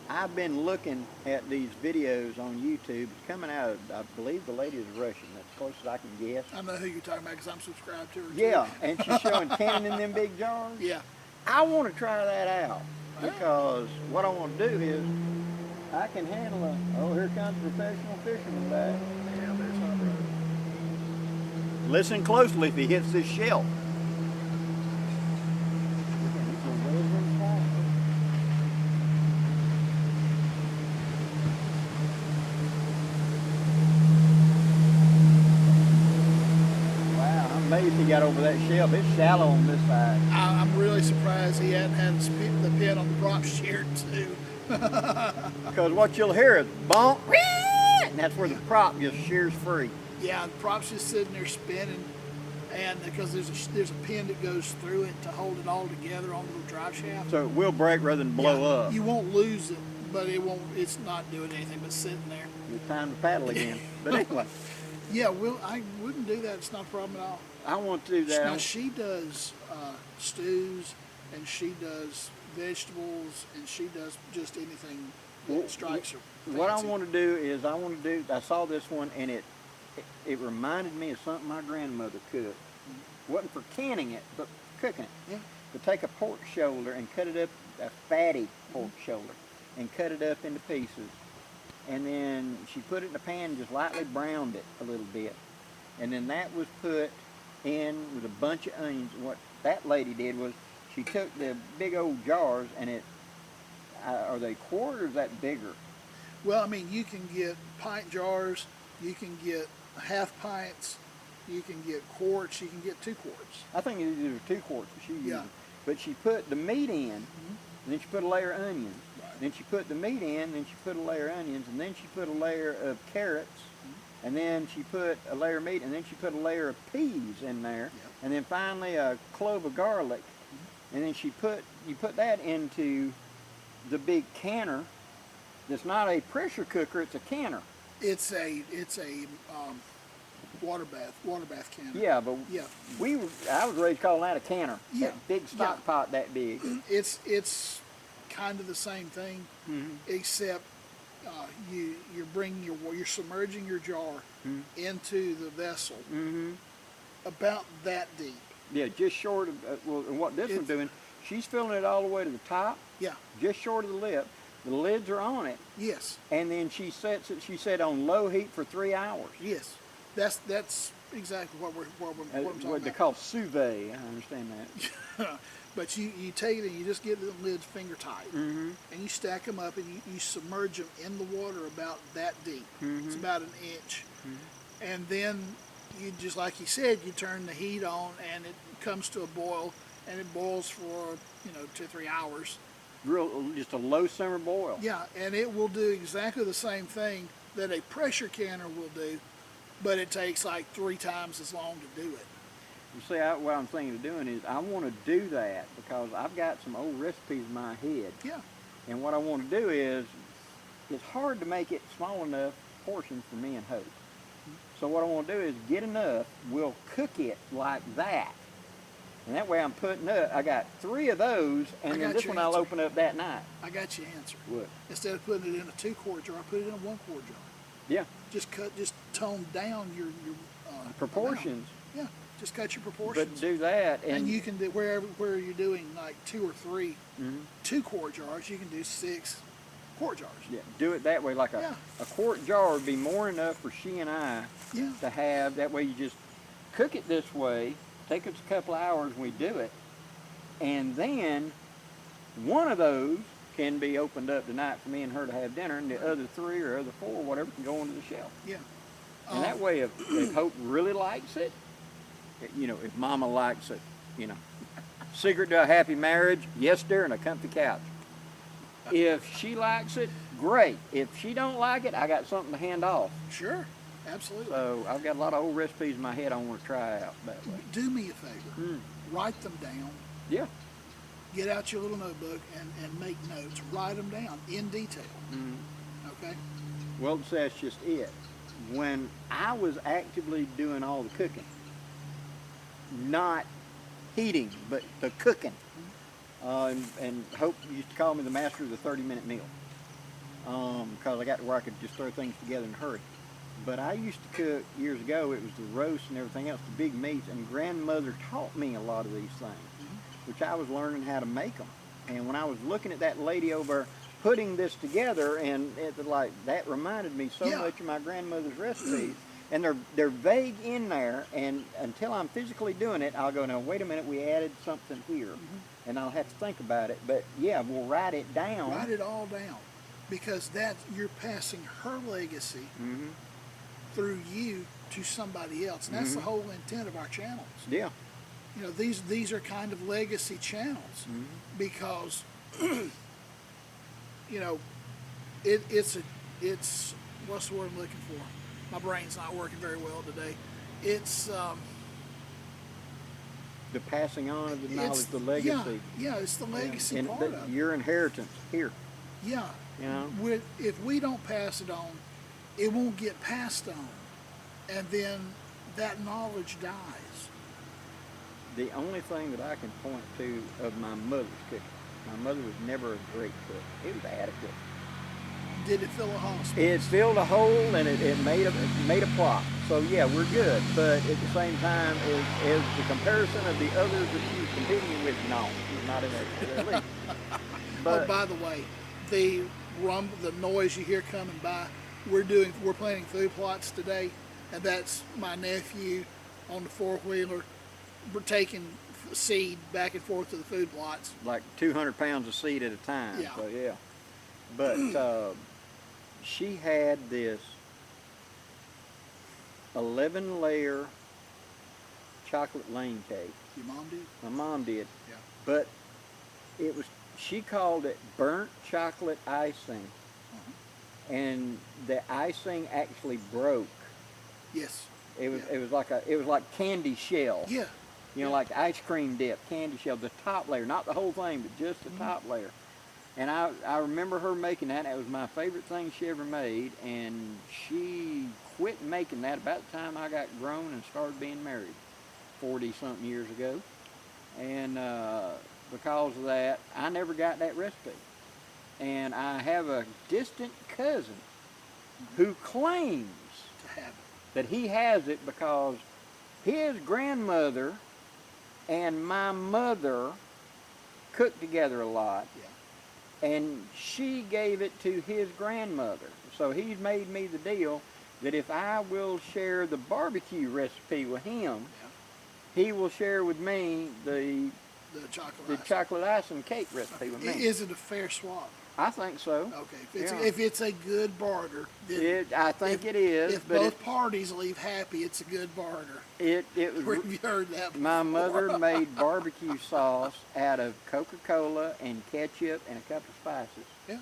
I've been looking at these videos on YouTube. It's coming out of, I believe the lady is Russian. That's as close as I can guess. I know who you're talking about because I'm subscribed to her. Yeah, and she's showing canning in them big jars. Yeah. I want to try that out because what I want to do is I can handle here comes a professional fisherman back. Yeah, there's my brother. Listen closely if he hits this shell. Wow, I'm amazed he got over that shelf. It's shallow on this side. I'm really surprised he hadn't had the pin on the prop sheared too. Because what you'll hear is bonk, and that's where the prop just shears free. Yeah, the prop's just sitting there spinning, and because there's a pin that goes through it to hold it all together on the little drive shaft. So it will break rather than blow Yeah, up. You won't lose it, but it won't. It's not doing anything but sitting there. It's time to paddle again. But anyway, Yeah, I wouldn't do that. It's not a problem at all. I want to do that. Now she does stews, and she does vegetables, and she does just anything that strikes her. What I fancy. want to do is I saw this one and it reminded me of something my grandmother cooked. Wasn't for canning it, but cooking it. Yeah. To take a pork shoulder and cut it up, a fatty pork shoulder, and cut it up into pieces. And then she put it in a pan and just lightly browned it a little bit. and then that was put in with a bunch of onions. What that lady did was she took the big old jars, and are they quart or is that bigger? Well, I mean, you can get pint jars, you can get half pints, you can get quarts, you can get 2 quarts. I think it was 2 quarts that she used. Yeah. But she put the meat in, and then she put a layer of onions. Right. Then she put the meat in, then she put a layer of onions, and then she put a layer of carrots, and then she put a layer of meat, and then she put a layer of peas in there, and then finally a clove of garlic, and then you put that into the big canner. It's not a pressure cooker; it's a canner. It's a water bath canner. Yeah, but Yeah. I was raised calling that a canner. Yeah. That big stock Yeah. pot that big. It's kind of the same thing, except you're submerging your jar into the vessel about that deep. Yeah, just short of, and what this one's doing, she's filling it all the way to the top, Yeah. just short of the lip. The lids are on it, Yes. and then she sets it, she said, on low heat for 3 hours. Yes. That's exactly what I'm talking What they about. call sous vide, I understand that. But you take it and you just get the lids finger tight, and you stack them up and you submerge them in the water about that deep. It's about an inch, and then you just like you said, you turn the heat on and it comes to a boil, and it boils for 2 or 3 hours. Just a low simmer boil. Yeah, and it will do exactly the same thing that a pressure canner will do, but it takes like 3 times as long to do it. You see, what I'm thinking of doing is I want to do that because I've got some old recipes in my head. Yeah. And what I want to do is, it's hard to make it small enough portions for me and Hope. So what I want to do is get enough, we'll cook it like that. And that way I'm putting up, I got 3 of those, and then got this your one I'll answer. open up that night. I got your answer. What? Instead of putting it in a 2 quart jar, I put it in a 1 quart jar. Yeah, Just tone down your proportions. amount. Yeah, just cut your But proportions. do that, and you can do where you're doing like 2 or 3 Mhm. 2 quart jars, you can do 6 quart jars. Yeah, do it that way. Like Yeah. a quart jar would be more enough for she and I Yeah. to have. That way you just cook it this way. Take us a couple of hours when we do it. And then one of those can be opened up tonight for me and her to have dinner, and the other 3 or other 4, whatever, can go into the shelf. Yeah. And that way, if Hope really likes it, if Mama likes it, secret to a happy marriage, yes, dear, and a comfy couch. If she likes it, great. If she don't like it, I got something to hand off. Sure. Absolutely. So I've got a lot of old recipes in my head I want to try out that way. Do me a favor. Write them down. Yeah. Get out your little notebook and make notes. Write them down in detail. Okay? Well, that's just it. When I was actively doing all the cooking, not heating, but the cooking, and Hope used to call me the master of the 30-minute meal, because I got to where I could just throw things together in a hurry. But I used to cook years ago. It was the roast and everything else, the big meats, and grandmother taught me a lot of these things, which I was learning how to make them. And when I was looking at that lady over putting this together, and that reminded me so much of my grandmother's recipes. And they're vague in there, and until I'm physically doing it, I'll go, now wait a minute, we added something here, and I'll have to think about it. But yeah, we'll write it down. Write it all down, because you're passing her legacy through you to somebody else, and that's the whole intent of our channels. Yeah. These are kind of legacy channels, because it's what's the word I'm looking for? My brain's not working very well today. It's The passing on of the knowledge, the legacy. Yeah, it's the legacy and part of it. your inheritance here. Yeah. If we don't pass it on, it won't get passed on, and then that knowledge dies. The only thing that I can point to of my mother's cooking, my mother was never a great cook. It was adequate. Did it fill a hospital? It filled a hole, and it made a plot. So yeah, we're good. But at the same time, is the comparison of the others that she was competing with? No, she's not in that league. But by the way, the noise you hear coming by, we're planting food plots today. and that's my nephew on the four-wheeler taking seed back and forth to the food plots. Like 200 pounds of seed at a time. Yeah. So yeah. But she had this 11-layer chocolate lane cake. Your mom did? My mom did. Yeah. But she called it burnt chocolate icing. And the icing actually broke. Yes. It was like candy shell. Yeah. You know, like ice cream dip, candy shell, the top layer, not the whole thing, but just the top layer. And I remember her making that. It was my favorite thing she ever made. And she quit making that about the time I got grown and started being married 40-something years ago. And because of that, I never got that recipe. And I have a distant cousin who claims To have it. that he has it because his grandmother and my mother cooked together a lot. Yeah. And she gave it to his grandmother. So he's made me the deal that if I will share the barbecue recipe with him, he will share with me the chocolate icing cake recipe with me. Is it a fair swap? I think so. Okay. Yeah. If it's a good barter, then I think it is. if but both parties leave happy, it's a good barter. it Where was. have you heard that before? My mother made barbecue sauce out of Coca-Cola and ketchup and a couple of spices. Yeah.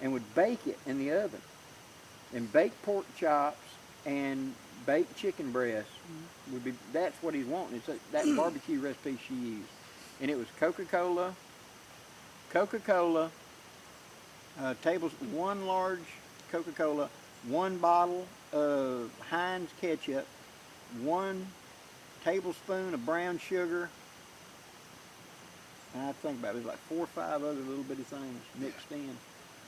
And would bake it in the oven. And baked pork chops and baked chicken breasts that's what he's wanting. It's that barbecue recipe she used. And it was Coca-Cola, one large Coca-Cola, one bottle of Heinz ketchup, 1 tablespoon of brown sugar. And I think about it, was like 4 or 5 other little bitty things mixed in.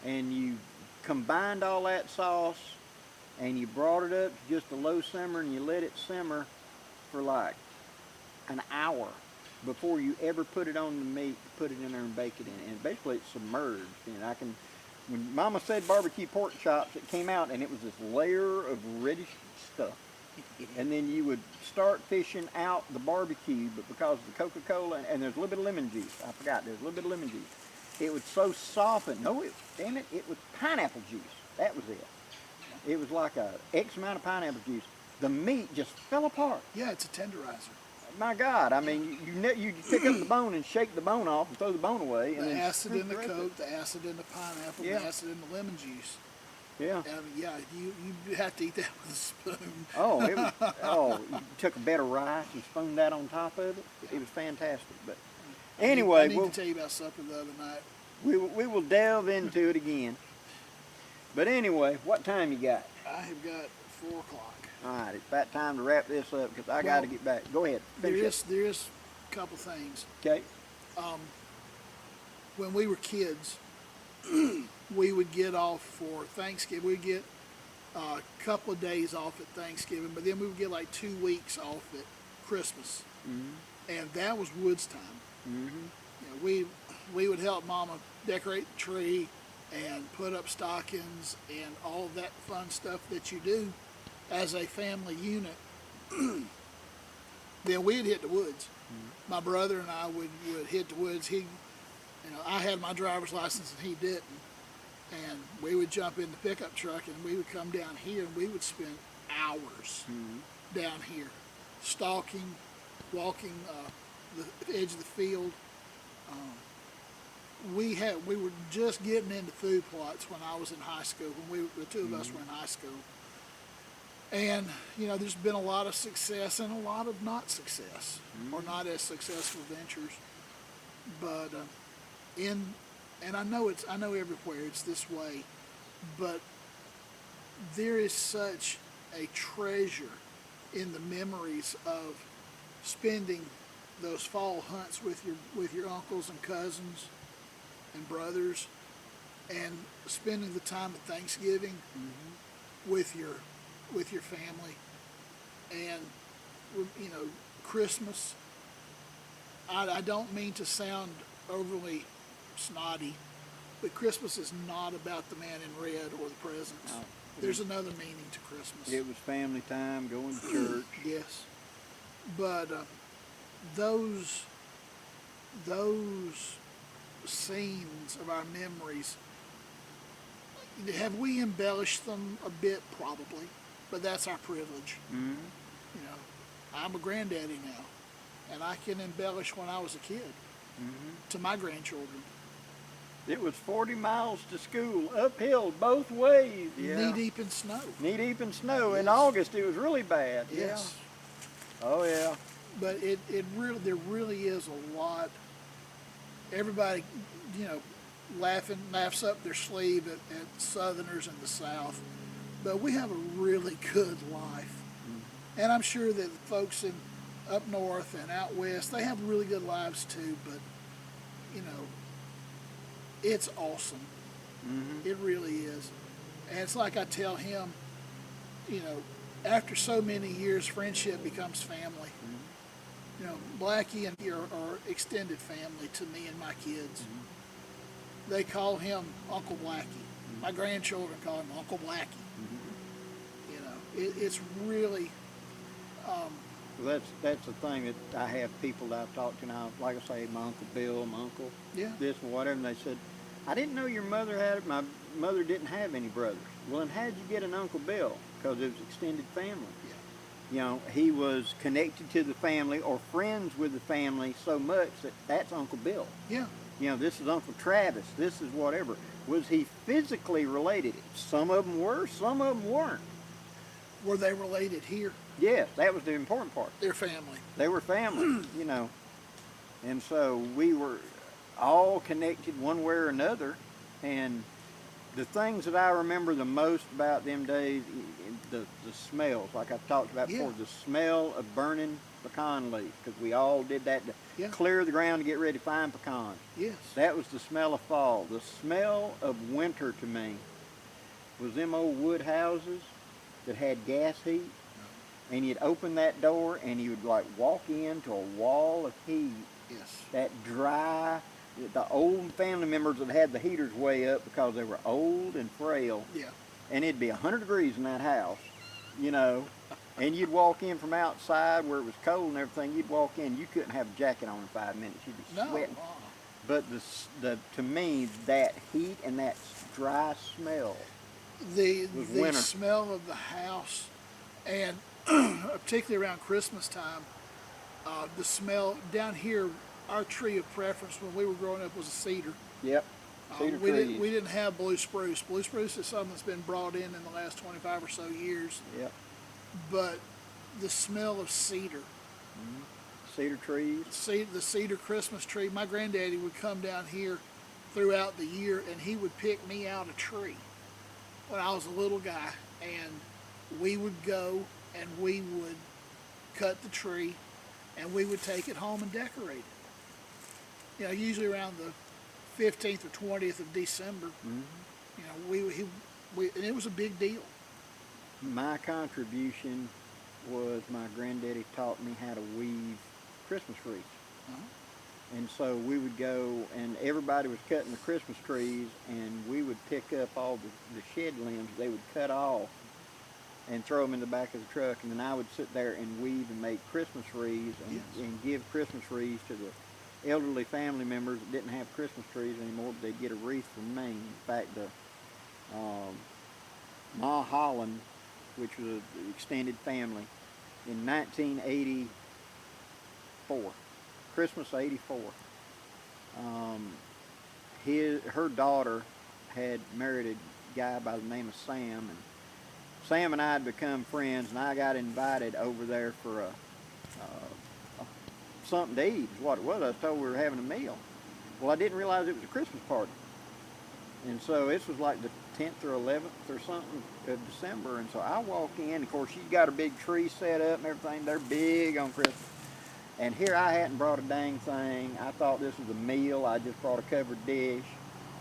And you combined all that sauce and you brought it up to just a low simmer and you let it simmer for like an hour before you ever put it on the meat, put it in there and bake it in it. And basically it's submerged. And when Mama said barbecue pork chops, it came out and it was this layer of reddish stuff. And then you would start fishing out the barbecue, but because of the Coca-Cola, and there's a little bit of lemon juice. I forgot, there's a little bit of lemon juice. It would so soften. No, it was pineapple juice. That was it. It was like a X amount of pineapple juice. The meat just fell apart. Yeah, it's a tenderizer. My God, I mean, you pick up the bone and shake the bone off and throw the bone away. And The then acid in the rest of Coke, it. the acid in the pineapple, Yeah. the acid in the lemon juice. Yeah. Yeah, you have to eat that with a spoon. You took a bed of rice and spooned that on top of it. Yeah. It was fantastic. But I anyway, need to tell you about supper the other night. we will delve into it again. But anyway, what time you got? I have got 4 o'clock. All right, it's about time to wrap this up because I got to get back. Go ahead. There Finish is a couple things. Okay. When we were kids, we would get off for Thanksgiving. We'd get a couple of days off at Thanksgiving, but then we would get like 2 weeks off at Christmas. And that was woods time. You know, we would help Mama decorate the tree and put up stockings and all of that fun stuff that you do as a family unit. Then we'd hit the woods. My brother and I would hit the woods. I had my driver's license and he didn't. And we would jump in the pickup truck and we would come down here and we would spend hours down here, stalking, walking the edge of the field. We were just getting into food plots when I was in high school, when the two of us were in high school. And, there's been a lot of success and a lot of not success, or not as successful ventures. But, and I know everywhere it's this way, but there is such a treasure in the memories of spending those fall hunts with your uncles and cousins and brothers, and spending the time at Thanksgiving with your family, and Christmas. I don't mean to sound overly snotty, but Christmas is not about the man in red or the presents. No, There's another meaning to Christmas. It was family time, going to church. Yes, but those scenes of our memories, have we embellished them a bit? Probably, but that's our privilege. Mhm. You know, I'm a granddaddy now, and I can embellish when I was a kid to my grandchildren. It was 40 miles to school, uphill both ways. Knee deep in snow. Knee deep in snow. In Yes. August, it was really bad. Yes. Yeah. Oh, yeah. But there really is a lot. Everybody, laughs up their sleeve at Southerners in the South, but we have a really good life, and I'm sure that the folks up north and out west, they have really good lives too. But it's awesome. It really is, and it's like I tell him, after so many years, friendship becomes family. Blackie and he are extended family to me and my kids. They call him Uncle Blackie. My grandchildren call him Uncle Blackie. It's really. Well, that's the thing that I have people that I've talked to now, like I say, my Uncle Bill, my uncle, this and whatever, and they said, I didn't know your mother my mother didn't have any brothers. Well, then how'd you get an Uncle Bill? Because it was extended family. He was connected to the family or friends with the family so much that that's Uncle Bill. Yeah. This is Uncle Travis, this is whatever. Was he physically related? Some of them were, some of them weren't. Were they related here? Yes, that was the important part. Their family. They were family, And so we were all connected one way or another. And the things that I remember the most about them days, the smells, like I've talked about before, the smell of burning pecan leaf, because we all did that to clear the ground to get ready to find pecans. Yes. That was the smell of fall. The smell of winter to me was them old wood houses that had gas heat, and you'd open that door and you would like walk into a wall of heat. Yes. That dry, the old family members that had the heaters way up because they were old and frail. Yeah. And it'd be 100 degrees in that house, and you'd walk in from outside where it was cold and everything. You'd walk in, you couldn't have a jacket on in 5 minutes. You'd be sweating. But to me, that heat and that dry smell. The smell of the house, and particularly around Christmas time, the smell down here. Our tree of preference when we were growing up was a cedar. Yep. Cedar trees. We didn't have blue spruce. Blue spruce is something that's been brought in the last 25 or so years. Yep. But the smell of cedar. Cedar trees. The cedar Christmas tree. My granddaddy would come down here throughout the year, and he would pick me out a tree when I was a little guy, and we would go and we would cut the tree, and we would take it home and decorate it. Usually around the 15th or 20th of December. And it was a big deal. My contribution was my granddaddy taught me how to weave Christmas wreaths. And so we would go, and everybody was cutting the Christmas trees, and we would pick up all the shed limbs they would cut off and throw them in the back of the truck, and then I would sit there and weave and make Christmas wreaths and give Christmas wreaths to the elderly family members that didn't have Christmas trees anymore, but they'd get a wreath from me. In fact, Ma Holland, which was an extended family, in 1984, Christmas '84, her daughter had married a guy by the name of Sam, and Sam and I had become friends, and I got invited over there for something to eat is what it was. I was told we were having a meal. Well, I didn't realize it was a Christmas party. And so this was like the 10th or 11th or something of December. And so I walk in. Of course, she's got a big tree set up and everything. They're big on Christmas. And here I hadn't brought a dang thing. I thought this was a meal. I just brought a covered dish.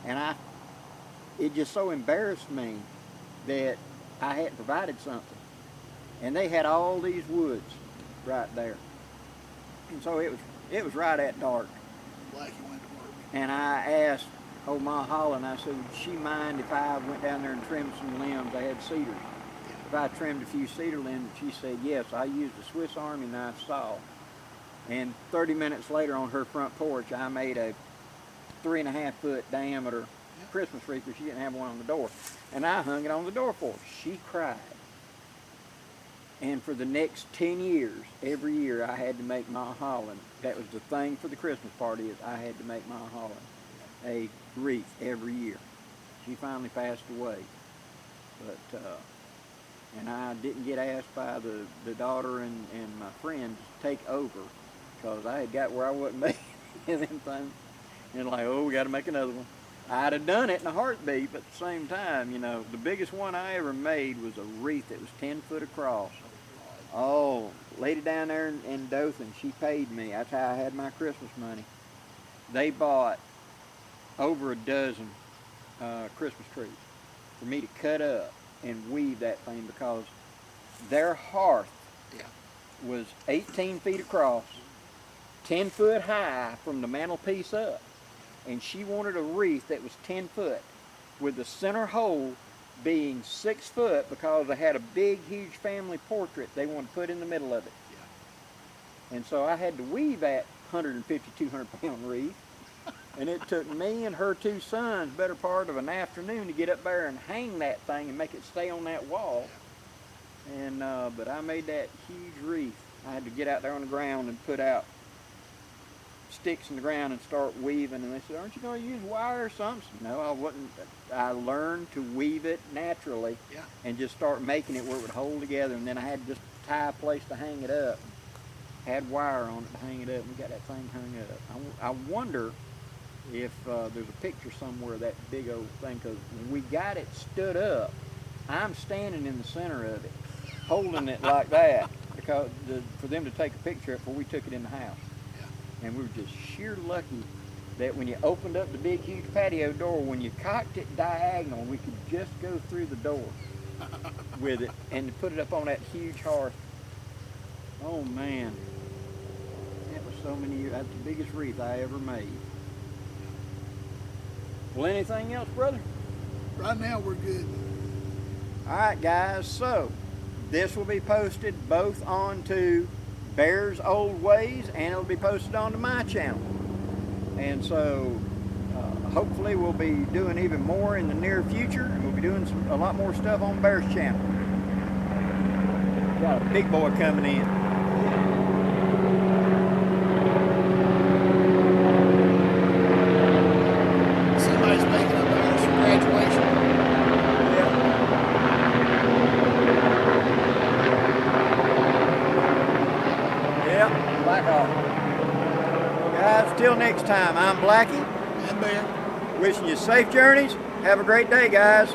And it just so embarrassed me that I hadn't provided something. And they had all these woods right there. And so it was right at dark. Blackie went to work. And I asked old Ma Holland, I said, would she mind if I went down there and trimmed some limbs? They had cedars. If I trimmed a few cedar limbs, she said yes. I used a Swiss Army knife saw. And 30 minutes later on her front porch, I made a 3.5 foot diameter Christmas wreath because she didn't have one on the door. And I hung it on the door for her. She cried. And for the next 10 years, every year I had to make Ma Holland. That was the thing for the Christmas party, is I had to make Ma Holland a wreath every year. She finally passed away. But, and I didn't get asked by the daughter and my friend to take over because I had got where I wasn't making them things. And like, oh, we got to make another one. I'd have done it in a heartbeat, but at the same time, you know, the biggest one I ever made was a wreath that was 10 foot across. Oh, lady down there in Dothan, she paid me. That's how I had my Christmas money. They bought over a dozen Christmas trees for me to cut up and weave that thing because their hearth was 18 feet across, 10 foot high from the mantelpiece up. And she wanted a wreath that was 10 foot with the center hole being 6 foot because they had a big, huge family portrait they wanted to put in the middle of it. And so I had to weave that 150, 200 pound wreath. And it took me and her 2 sons better part of an afternoon to get up there and hang that thing and make it stay on that wall. And but I made that huge wreath. I had to get out there on the ground and put out sticks in the ground and start weaving. And they said, aren't you going to use wire or something? No, I wasn't. I learned to weave it naturally and just start making it where it would hold together. And then I had to just tie a place to hang it up. Had wire on it to hang it up, and we got that thing hung up. I wonder if there's a picture somewhere of that big old thing, because when we got it stood up, I'm standing in the center of it, holding it like that, because for them to take a picture before we took it in the house. And we were just sheer lucky that when you opened up the big, huge patio door, when you cocked it diagonal, we could just go through the door with it and put it up on that huge hearth. Oh man, that was so many years. That's the biggest wreath I ever made. Well, anything else, brother? Right now we're good. All right, guys, so this will be posted both onto Bear's Old Ways and it'll be posted onto my channel. And so hopefully we'll be doing even more in the near future, and we'll be doing a lot more stuff on Bear's channel. Got a big boy coming in. Somebody's making up ours for graduation. Yeah, Black Hawk. Guys, till next time, I'm Blackie. And Bear. Wishing you safe journeys. Have a great day, guys.